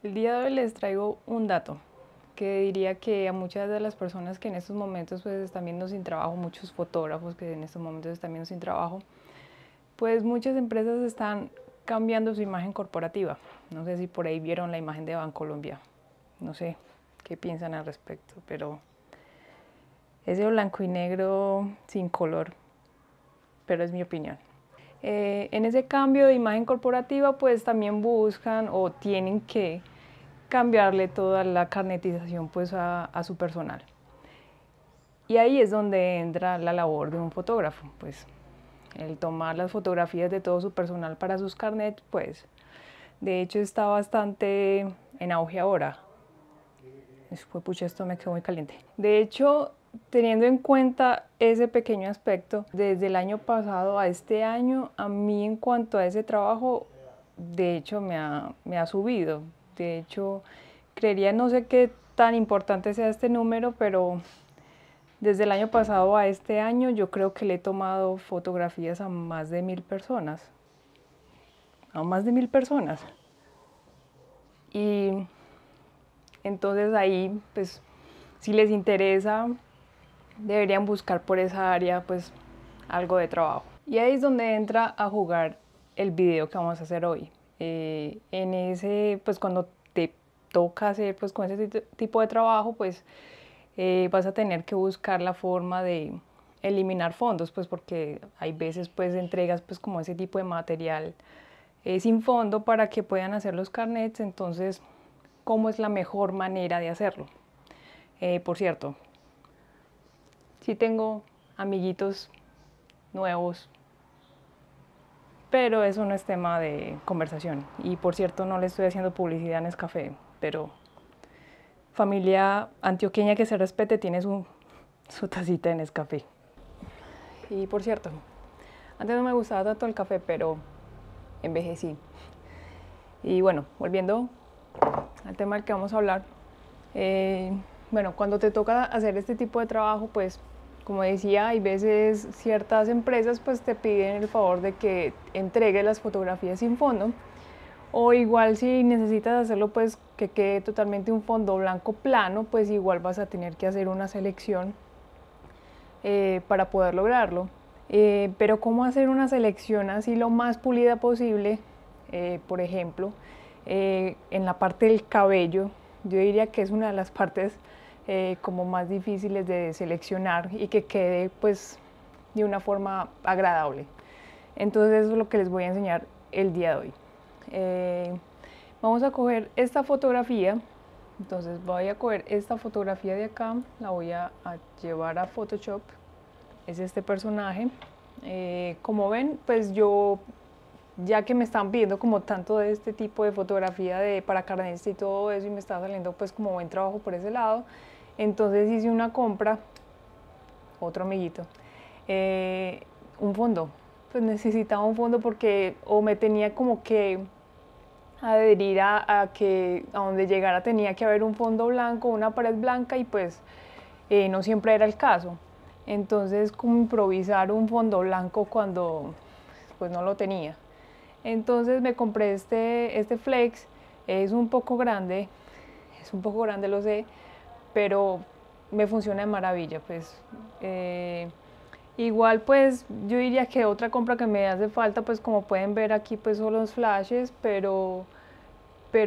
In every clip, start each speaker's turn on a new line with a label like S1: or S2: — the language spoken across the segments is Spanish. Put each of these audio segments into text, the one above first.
S1: El día de hoy les traigo un dato que diría que a muchas de las personas que en estos momentos pues están viendo sin trabajo, muchos fotógrafos que en estos momentos están viendo sin trabajo, pues muchas empresas están cambiando su imagen corporativa. No sé si por ahí vieron la imagen de Bancolombia. No sé qué piensan al respecto, pero ese blanco y negro sin color, pero es mi opinión. En ese cambio de imagen corporativa pues también buscan o tienen que cambiarle toda la carnetización pues a su personal. Y ahí es donde entra la labor de un fotógrafo, pues el tomar las fotografías de todo su personal para sus carnets, pues de hecho está bastante en auge ahora. Pucha, esto me quedó muy caliente. De hecho, teniendo en cuenta ese pequeño aspecto, desde el año pasado a este año, a mí en cuanto a ese trabajo, de hecho me ha subido. De hecho, creería, no sé qué tan importante sea este número, pero desde el año pasado a este año yo creo que le he tomado fotografías a más de 1000 personas. A más de 1000 personas. Y entonces ahí, pues, si les interesa, deberían buscar por esa área, pues, algo de trabajo. Y ahí es donde entra a jugar el video que vamos a hacer hoy. En ese, pues, cuando te toca hacer, pues, con ese tipo de trabajo, pues, vas a tener que buscar la forma de eliminar fondos, pues, porque hay veces, pues, entregas, pues, como ese tipo de material sin fondo para que puedan hacer los carnets. Entonces, ¿cómo es la mejor manera de hacerlo? Por cierto, sí tengo amiguitos nuevos, pero eso no es tema de conversación. Y por cierto, no le estoy haciendo publicidad a Nescafé, pero familia antioqueña que se respete tiene su tacita de Nescafé. Y por cierto, antes no me gustaba tanto el café, pero envejecí. Y bueno, volviendo al tema del que vamos a hablar, bueno, cuando te toca hacer este tipo de trabajo, pues como decía, hay veces ciertas empresas pues te piden el favor de que entregues las fotografías sin fondo, o igual si necesitas hacerlo pues que quede totalmente un fondo blanco plano, pues igual vas a tener que hacer una selección para poder lograrlo. Pero cómo hacer una selección así lo más pulida posible, por ejemplo, en la parte del cabello, yo diría que es una de las partes como más difíciles de seleccionar y que quede pues de una forma agradable. Entonces eso es lo que les voy a enseñar el día de hoy. Vamos a coger esta fotografía, entonces voy a coger esta fotografía de acá, la voy a llevar a Photoshop, es este personaje. Como ven, pues yo, ya que me están pidiendo como tanto de este tipo de fotografía para carnets y todo eso, y me está saliendo pues como buen trabajo por ese lado, entonces hice una compra, otro amiguito, un fondo. Pues necesitaba un fondo porque o me tenía como que adherir a que a donde llegara tenía que haber un fondo blanco, una pared blanca, y pues no siempre era el caso. Entonces, como improvisar un fondo blanco cuando pues no lo tenía. Entonces me compré este flex, es un poco grande, lo sé, pero me funciona de maravilla. Pues igual pues yo diría que otra compra que me hace falta, pues como pueden ver aquí, pues son los flashes, pero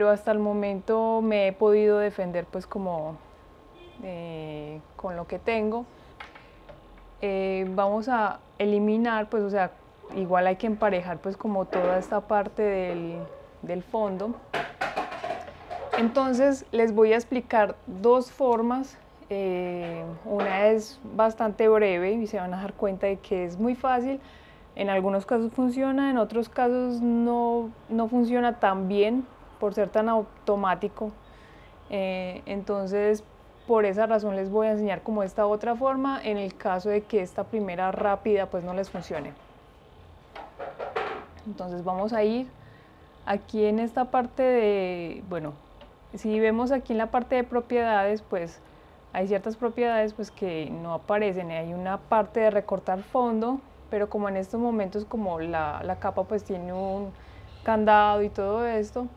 S1: hasta el momento me he podido defender pues como con lo que tengo. Vamos a eliminar, pues o sea, igual hay que emparejar pues como toda esta parte del fondo. Entonces les voy a explicar dos formas. Una es bastante breve y se van a dar cuenta de que es muy fácil. En algunos casos funciona, en otros casos no funciona tan bien por ser tan automático. Entonces, por esa razón les voy a enseñar como esta otra forma en el caso de que esta primera rápida pues no les funcione. Entonces vamos a ir aquí en esta parte de, bueno, si vemos aquí en la parte de propiedades, pues hay ciertas propiedades pues que no aparecen. Hay una parte de recortar fondo, pero como en estos momentos como la capa pues tiene un candado y todo esto,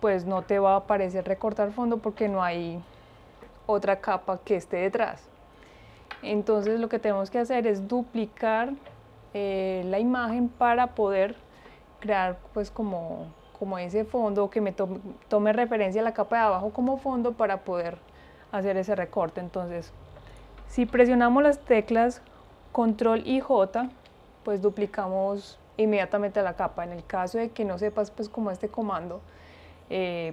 S1: pues no te va a aparecer recortar fondo porque no hay otra capa que esté detrás. Entonces lo que tenemos que hacer es duplicar la imagen para poder crear pues como ese fondo, que me tome referencia a la capa de abajo como fondo para poder hacer ese recorte. Entonces, si presionamos las teclas Control y J, pues duplicamos inmediatamente la capa. En el caso de que no sepas pues como este comando,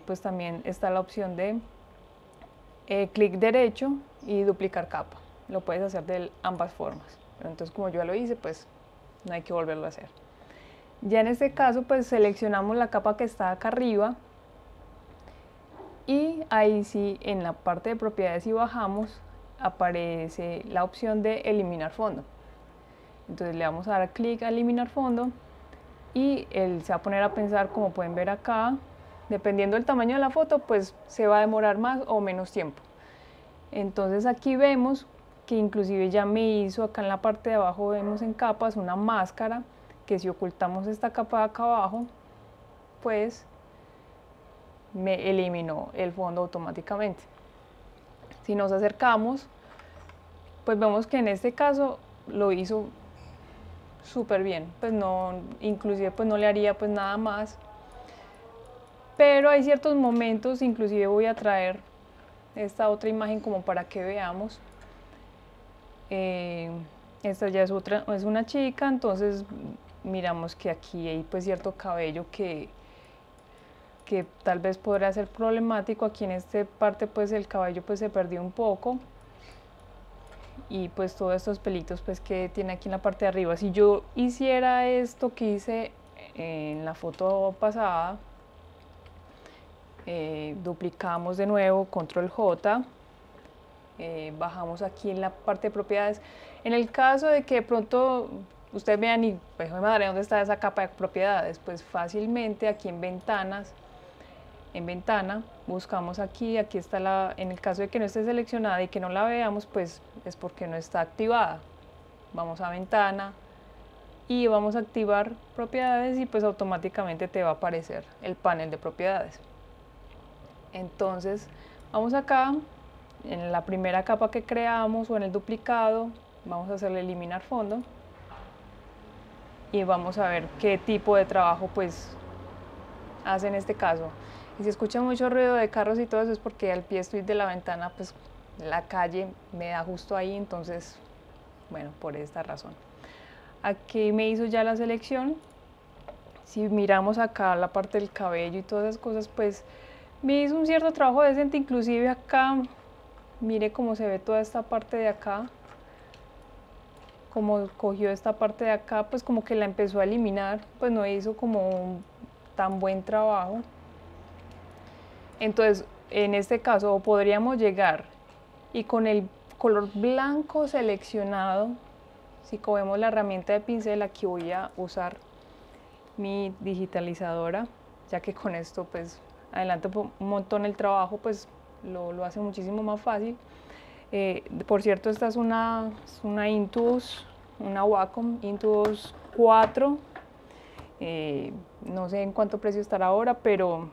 S1: pues también está la opción de clic derecho y duplicar capa. Lo puedes hacer de ambas formas. Pero entonces, como yo ya lo hice, pues no hay que volverlo a hacer. Ya en este caso pues seleccionamos la capa que está acá arriba y ahí sí, en la parte de propiedades, si bajamos, aparece la opción de eliminar fondo. Entonces le vamos a dar clic a eliminar fondo y él se va a poner a pensar, como pueden ver acá, dependiendo del tamaño de la foto pues se va a demorar más o menos tiempo. Entonces aquí vemos que inclusive ya me hizo, acá en la parte de abajo vemos en capas una máscara, que si ocultamos esta capa de acá abajo, pues me eliminó el fondo automáticamente. Si nos acercamos, pues vemos que en este caso lo hizo súper bien, pues no, inclusive pues no le haría pues nada más, pero hay ciertos momentos, inclusive voy a traer esta otra imagen como para que veamos. Esta ya es una chica, entonces miramos que aquí hay pues cierto cabello que tal vez podría ser problemático. Aquí en esta parte pues el cabello pues se perdió un poco y pues todos estos pelitos pues que tiene aquí en la parte de arriba. Si yo hiciera esto que hice en la foto pasada, duplicamos de nuevo, control J, bajamos aquí en la parte de propiedades. En el caso de que de pronto ustedes vean y pues madre, ¿dónde está esa capa de propiedades? Pues fácilmente aquí en ventanas, en ventana, buscamos aquí, aquí está en el caso de que no esté seleccionada y que no la veamos, pues es porque no está activada. Vamos a ventana y vamos a activar propiedades y pues automáticamente te va a aparecer el panel de propiedades. Entonces vamos acá, en la primera capa que creamos o en el duplicado, vamos a hacerle eliminar fondo y vamos a ver qué tipo de trabajo pues hace en este caso. Y si escuchan mucho ruido de carros y todo eso es porque al pie estoy de la ventana, pues la calle me da justo ahí, entonces bueno, por esta razón. Aquí me hizo ya la selección. Si miramos acá la parte del cabello y todas esas cosas, pues me hizo un cierto trabajo decente, inclusive acá, mire cómo se ve toda esta parte de acá, como cogió esta parte de acá, pues como que la empezó a eliminar, pues no hizo como un tan buen trabajo. Entonces, en este caso, podríamos llegar y con el color blanco seleccionado, si cogemos la herramienta de pincel, aquí voy a usar mi digitalizadora, ya que con esto pues adelanta un montón el trabajo, pues lo hace muchísimo más fácil. Por cierto, esta es una Intuos, una Wacom Intuos 4, no sé en cuánto precio estará ahora, pero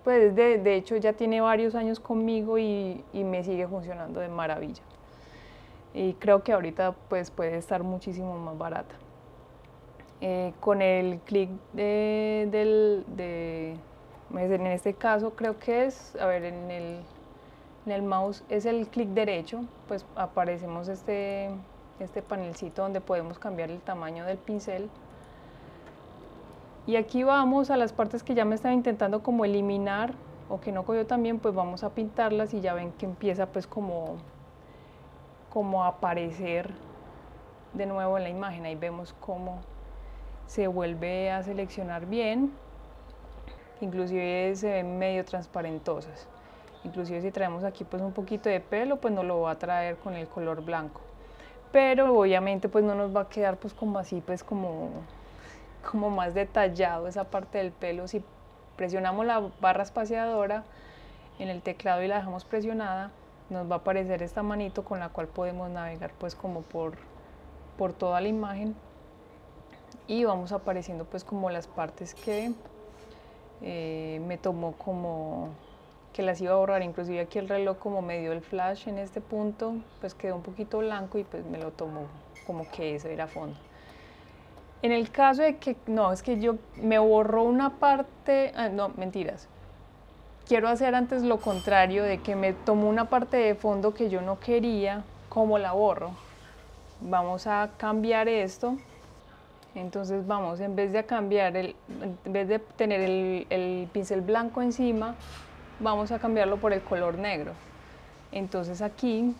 S1: pues de hecho ya tiene varios años conmigo y me sigue funcionando de maravilla. Y creo que ahorita pues puede estar muchísimo más barata. Con el clic en este caso creo que es, a ver, en el mouse es el clic derecho, pues aparecemos este panelcito donde podemos cambiar el tamaño del pincel. Y aquí vamos a las partes que ya me estaba intentando como eliminar o que no cogió también, pues vamos a pintarlas y ya ven que empieza pues como a aparecer de nuevo en la imagen. Ahí vemos cómo se vuelve a seleccionar bien, inclusive se ven medio transparentosas. Inclusive si traemos aquí pues un poquito de pelo, pues nos lo va a traer con el color blanco, pero obviamente pues no nos va a quedar pues como así, pues como más detallado esa parte del pelo. Si presionamos la barra espaciadora en el teclado y la dejamos presionada, nos va a aparecer esta manito con la cual podemos navegar pues como por toda la imagen y vamos apareciendo pues como las partes que me tomó como que las iba a borrar, inclusive aquí el reloj como me dio el flash en este punto, pues quedó un poquito blanco y pues me lo tomó como que eso era fondo. En el caso de que, no, es que yo me borró una parte, no, mentiras. Quiero hacer antes lo contrario, de que me tomó una parte de fondo que yo no quería, ¿cómo la borro? Vamos a cambiar esto. Entonces vamos, en vez de tener el pincel blanco encima, vamos a cambiarlo por el color negro. Entonces aquí,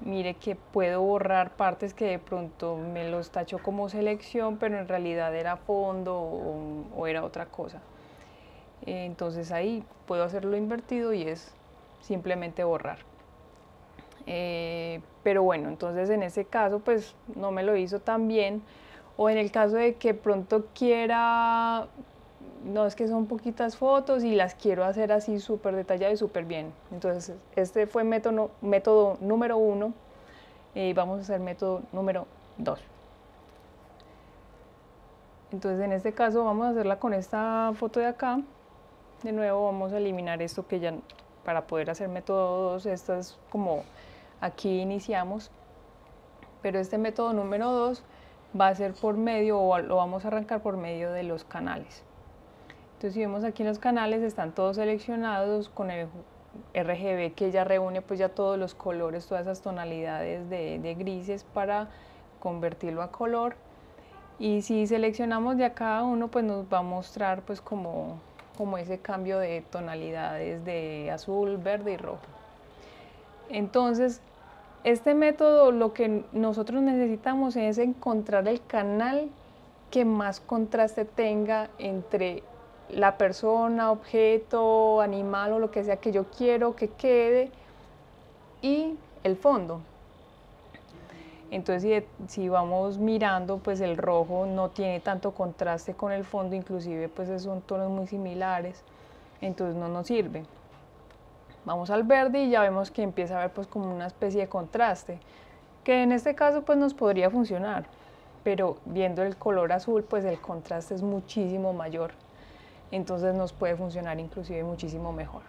S1: mire que puedo borrar partes que de pronto me los tachó como selección, pero en realidad era fondo o era otra cosa. Entonces ahí puedo hacerlo invertido y es simplemente borrar. Pero bueno, entonces en ese caso pues no me lo hizo tan bien. O en el caso de que pronto quiera, no, es que son poquitas fotos y las quiero hacer así súper detalladas y súper bien. Entonces este fue método número 1 y vamos a hacer método número 2. Entonces en este caso vamos a hacerla con esta foto de acá. De nuevo vamos a eliminar esto que ya, para poder hacer método 2, esto es como aquí iniciamos. Pero este método número 2 va a ser por medio, o lo vamos a arrancar por medio de los canales. Entonces si vemos aquí en los canales están todos seleccionados con el RGB que ya reúne pues ya todos los colores, todas esas tonalidades de grises para convertirlo a color. Y si seleccionamos de a cada uno pues nos va a mostrar pues como ese cambio de tonalidades de azul, verde y rojo. Entonces este método lo que nosotros necesitamos es encontrar el canal que más contraste tenga entre la persona, objeto, animal o lo que sea que yo quiero que quede y el fondo. Entonces si vamos mirando, pues el rojo no tiene tanto contraste con el fondo, inclusive pues son tonos muy similares, entonces no nos sirve. Vamos al verde y ya vemos que empieza a haber pues como una especie de contraste, que en este caso pues nos podría funcionar, pero viendo el color azul pues el contraste es muchísimo mayor, entonces nos puede funcionar inclusive muchísimo mejor.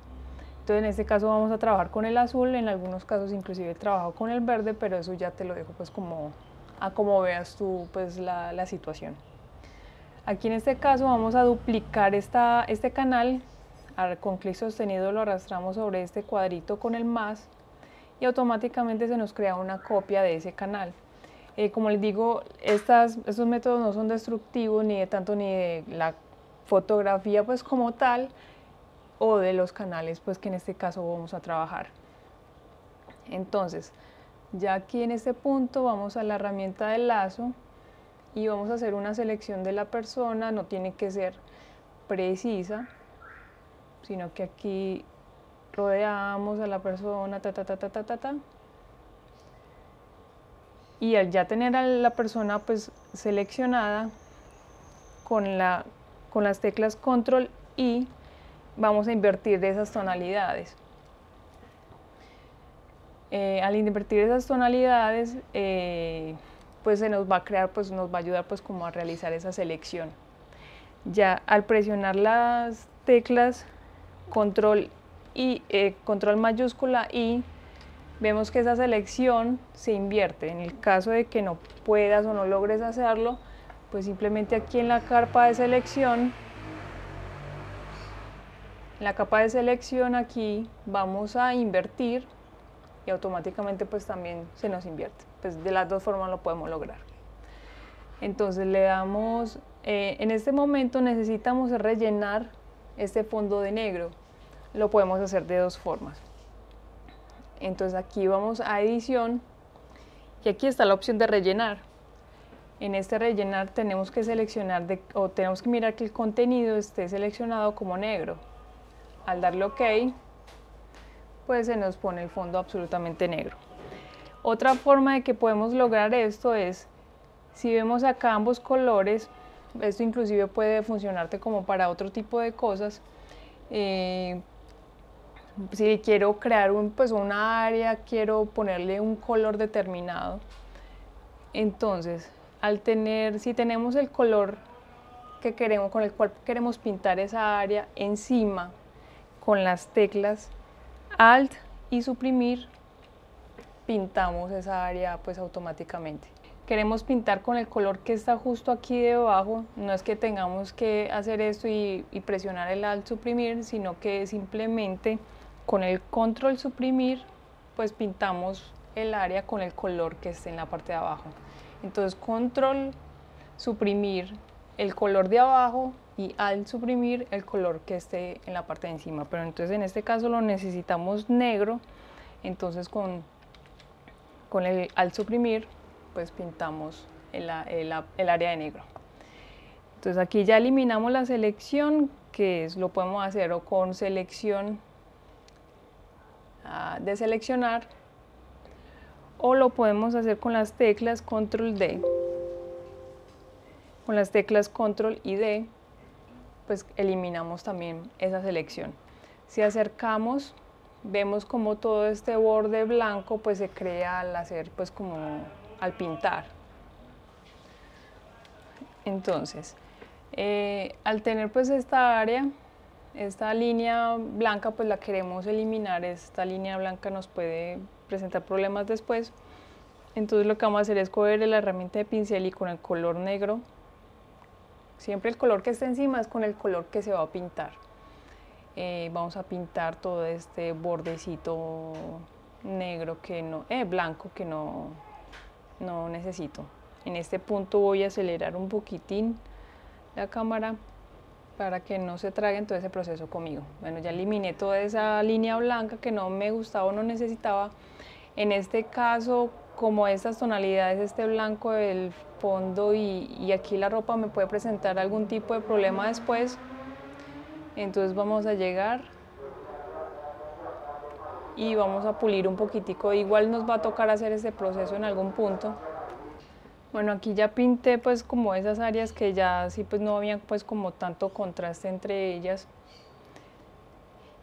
S1: Entonces en este caso vamos a trabajar con el azul, en algunos casos inclusive he trabajado con el verde, pero eso ya te lo dejo pues como veas tú pues la situación. Aquí en este caso vamos a duplicar este canal. Con clic sostenido lo arrastramos sobre este cuadrito con el más y automáticamente se nos crea una copia de ese canal. Como les digo, estos métodos no son destructivos ni de la fotografía pues como tal o de los canales pues que en este caso vamos a trabajar. Entonces ya aquí en este punto vamos a la herramienta del lazo y vamos a hacer una selección de la persona, no tiene que ser precisa, sino que aquí rodeamos a la persona, y al ya tener a la persona pues seleccionada, con las teclas Control I vamos a invertir de esas tonalidades. Al invertir esas tonalidades pues se nos va a crear, pues nos va a ayudar pues como a realizar esa selección. Ya al presionar las teclas Control mayúscula I, vemos que esa selección se invierte. En el caso de que no puedas o no logres hacerlo, pues simplemente aquí en la capa de selección, aquí vamos a invertir y automáticamente pues también se nos invierte. Pues de las dos formas lo podemos lograr. Entonces le damos, en este momento necesitamos rellenar este fondo de negro. Lo podemos hacer de dos formas. Entonces aquí vamos a edición y aquí está la opción de rellenar. En este rellenar tenemos que seleccionar o tenemos que mirar que el contenido esté seleccionado como negro. Al darle OK, pues se nos pone el fondo absolutamente negro. Otra forma de que podemos lograr esto es, si vemos acá ambos colores, esto inclusive puede funcionarte como para otro tipo de cosas. Si quiero crear una área, quiero ponerle un color determinado, entonces si tenemos el color que queremos, con el cual queremos pintar esa área encima, con las teclas Alt y suprimir, pintamos esa área pues automáticamente. Queremos pintar con el color que está justo aquí debajo, no es que tengamos que hacer esto y presionar el Alt suprimir, sino que simplemente con el Control suprimir pues pintamos el área con el color que esté en la parte de abajo. Entonces Control suprimir el color de abajo y Alt suprimir el color que esté en la parte de encima, pero entonces en este caso lo necesitamos negro, entonces con el Alt suprimir pues pintamos el área de negro. Entonces aquí ya eliminamos la selección, que lo podemos hacer o con selección de seleccionar, o lo podemos hacer con las teclas Control D. Con las teclas Control y D pues eliminamos también esa selección. Si acercamos, vemos como todo este borde blanco pues se crea al hacer pues como al pintar. Entonces al tener pues esta área, esta línea blanca pues la queremos eliminar, esta línea blanca nos puede presentar problemas después, entonces lo que vamos a hacer es coger la herramienta de pincel y con el color negro, siempre el color que esté encima es con el color que se va a pintar. Vamos a pintar todo este bordecito negro blanco que no necesito. En este punto voy a acelerar un poquitín la cámara para que no se trague todo ese proceso conmigo. Bueno, ya eliminé toda esa línea blanca que no me gustaba o no necesitaba. En este caso, como estas tonalidades, este blanco del fondo y aquí la ropa me puede presentar algún tipo de problema después, entonces vamos a llegar y vamos a pulir un poquitico, igual nos va a tocar hacer este proceso en algún punto. Bueno, aquí ya pinté pues como esas áreas que ya sí pues no había pues como tanto contraste entre ellas,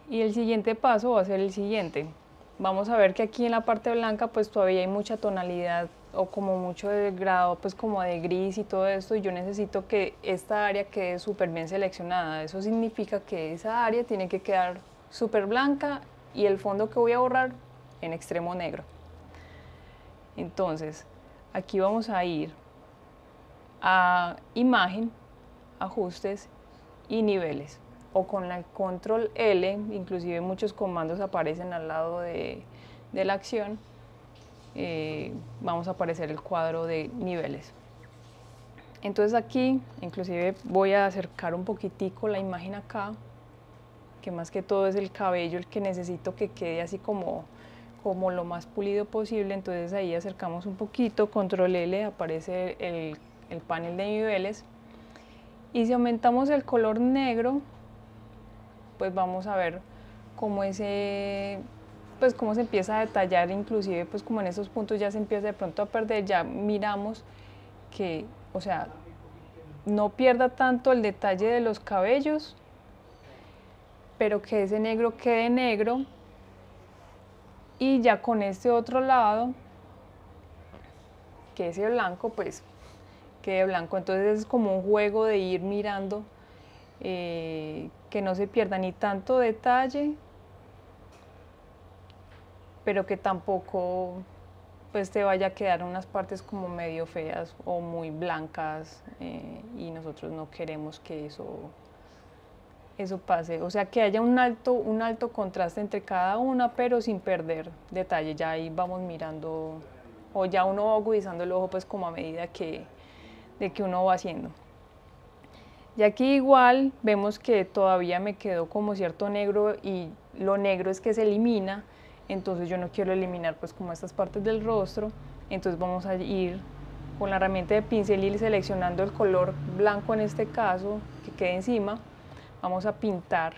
S1: y el siguiente paso va a ser el siguiente. Vamos a ver que aquí en la parte blanca pues todavía hay mucha tonalidad o como mucho de grado pues como de gris y todo esto, y yo necesito que esta área quede súper bien seleccionada. Eso significa que esa área tiene que quedar súper blanca y el fondo que voy a borrar en extremo negro. Entonces aquí vamos a ir a imagen, ajustes y niveles, o con la control L, inclusive muchos comandos aparecen al lado de la acción, vamos a aparecer el cuadro de niveles. Entonces aquí inclusive voy a acercar un poquitico la imagen acá, que más que todo es el cabello el que necesito que quede así como lo más pulido posible, entonces ahí acercamos un poquito, control L, aparece el panel de niveles, y si aumentamos el color negro pues vamos a ver cómo cómo se empieza a detallar, inclusive pues como en esos puntos ya se empieza de pronto a perder, ya miramos que, o sea, no pierda tanto el detalle de los cabellos, pero que ese negro quede negro, y ya con este otro lado, que ese blanco pues quede blanco. Entonces es como un juego de ir mirando que no se pierda ni tanto detalle, pero que tampoco pues te vaya a quedar unas partes como medio feas o muy blancas, y nosotros no queremos que eso pase, o sea que haya un alto contraste entre cada una, pero sin perder detalle. Ya ahí vamos mirando, o ya uno va agudizando el ojo pues como a medida de que uno va haciendo. Y aquí igual vemos que todavía me quedó como cierto negro, y lo negro es que se elimina, entonces yo no quiero eliminar pues como estas partes del rostro, entonces vamos a ir con la herramienta de pincel y ir seleccionando el color blanco en este caso, que quede encima, vamos a pintar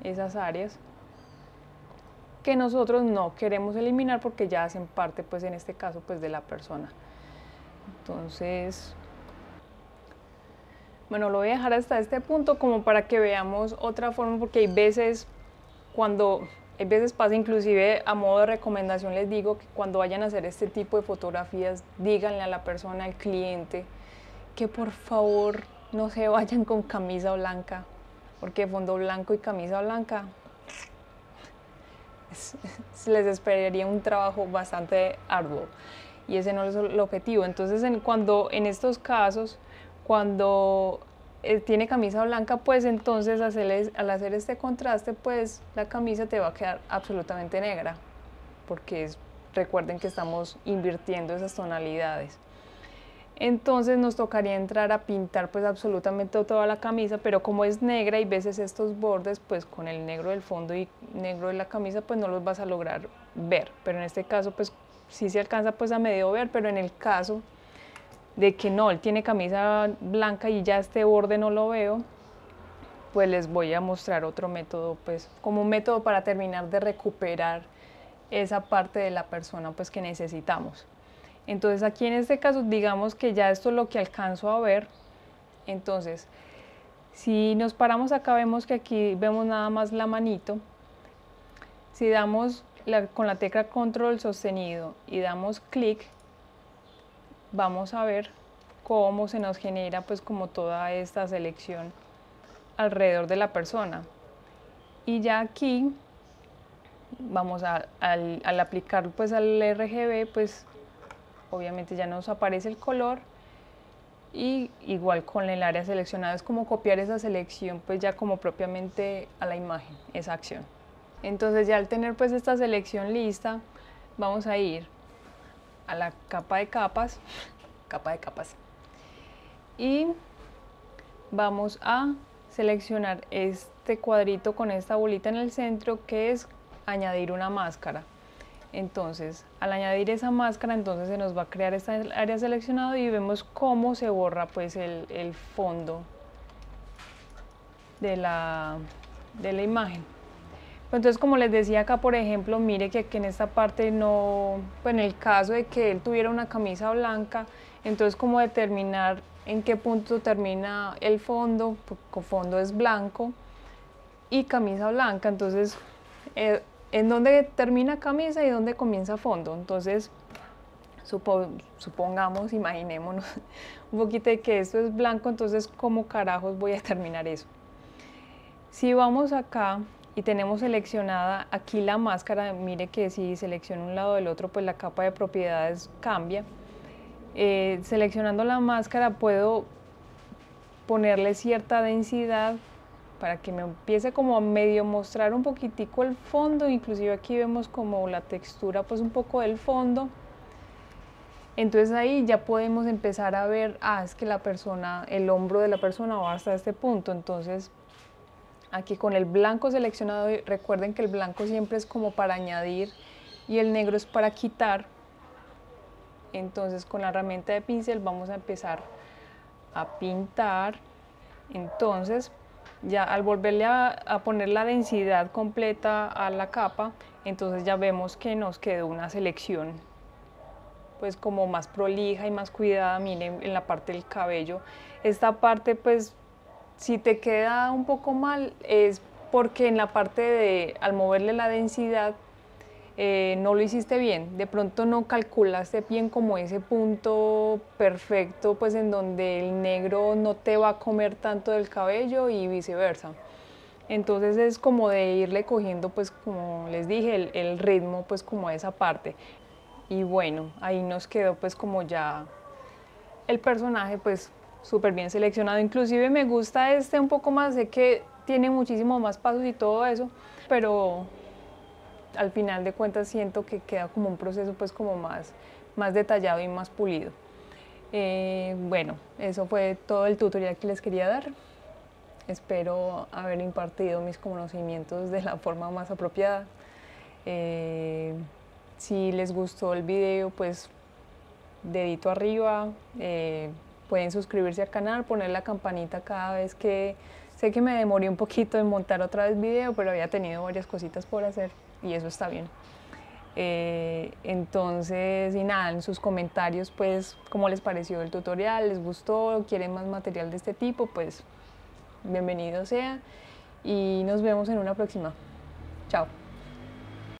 S1: esas áreas que nosotros no queremos eliminar porque ya hacen parte pues en este caso pues de la persona. Entonces, bueno, lo voy a dejar hasta este punto como para que veamos otra forma, porque hay veces pasa, inclusive a modo de recomendación les digo que cuando vayan a hacer este tipo de fotografías, díganle a la persona, al cliente, que por favor no se vayan con camisa blanca, porque fondo blanco y camisa blanca les esperaría un trabajo bastante arduo y ese no es el objetivo. Entonces en estos casos, cuando tiene camisa blanca, pues entonces al hacer este contraste, pues la camisa te va a quedar absolutamente negra, porque recuerden que estamos invirtiendo esas tonalidades. Entonces nos tocaría entrar a pintar pues absolutamente toda la camisa, pero como es negra y veces estos bordes, pues con el negro del fondo y negro de la camisa, pues no los vas a lograr ver. Pero en este caso, pues sí se alcanza pues a medio ver, pero en el caso de que no, él tiene camisa blanca y ya este borde no lo veo, pues les voy a mostrar otro método, pues como un método para terminar de recuperar esa parte de la persona pues que necesitamos. Entonces aquí en este caso digamos que ya esto es lo que alcanzo a ver. Entonces si nos paramos acá vemos que aquí vemos nada más la manito. Si damos con la tecla control sostenido y damos clic, vamos a ver cómo se nos genera pues como toda esta selección alrededor de la persona. Y ya aquí vamos al aplicar pues al RGB, pues obviamente ya nos aparece el color y igual con el área seleccionada es como copiar esa selección pues ya como propiamente a la imagen, esa acción. Entonces ya al tener pues esta selección lista, vamos a ir a la capa de capas, y vamos a seleccionar este cuadrito con esta bolita en el centro que es añadir una máscara. Entonces, al añadir esa máscara, entonces se nos va a crear esta área seleccionada y vemos cómo se borra pues el fondo de la imagen. Entonces, como les decía acá, por ejemplo, mire que en esta parte no, pues en el caso de que él tuviera una camisa blanca, entonces como determinar en qué punto termina el fondo, porque fondo es blanco y camisa blanca, entonces en dónde termina camisa y dónde comienza fondo. Entonces supongamos, imaginémonos un poquito de que esto es blanco, entonces ¿cómo carajos voy a terminar eso? Si vamos acá y tenemos seleccionada aquí la máscara, mire que si selecciono un lado del otro, pues la capa de propiedades cambia. Seleccionando la máscara puedo ponerle cierta densidad para que me empiece como a medio mostrar un poquitico el fondo, inclusive aquí vemos como la textura pues un poco del fondo. Entonces ahí ya podemos empezar a ver, es que la persona, el hombro de la persona va hasta este punto, entonces aquí con el blanco seleccionado, recuerden que el blanco siempre es como para añadir y el negro es para quitar. Entonces con la herramienta de pincel vamos a empezar a pintar. Entonces ya al volverle a poner la densidad completa a la capa, entonces ya vemos que nos quedó una selección pues como más prolija y más cuidada. Miren en la parte del cabello, esta parte pues si te queda un poco mal es porque en la parte de al moverle la densidad no lo hiciste bien, de pronto no calculaste bien como ese punto perfecto pues en donde el negro no te va a comer tanto del cabello y viceversa. Entonces es como de irle cogiendo pues como les dije el ritmo pues como a esa parte. Y bueno, ahí nos quedó pues como ya el personaje pues súper bien seleccionado. Inclusive me gusta este un poco más, sé que tiene muchísimo más pasos y todo eso, pero al final de cuentas siento que queda como un proceso pues como más detallado y más pulido. Bueno, eso fue todo el tutorial que les quería dar. Espero haber impartido mis conocimientos de la forma más apropiada. Si les gustó el video, pues dedito arriba, pueden suscribirse al canal, poner la campanita cada vez que... Sé que me demoré un poquito en montar otra vez video, pero había tenido varias cositas por hacer y eso está bien. Entonces, y nada, en sus comentarios, pues, cómo les pareció el tutorial, les gustó, quieren más material de este tipo, pues, bienvenido sea y nos vemos en una próxima. Chao.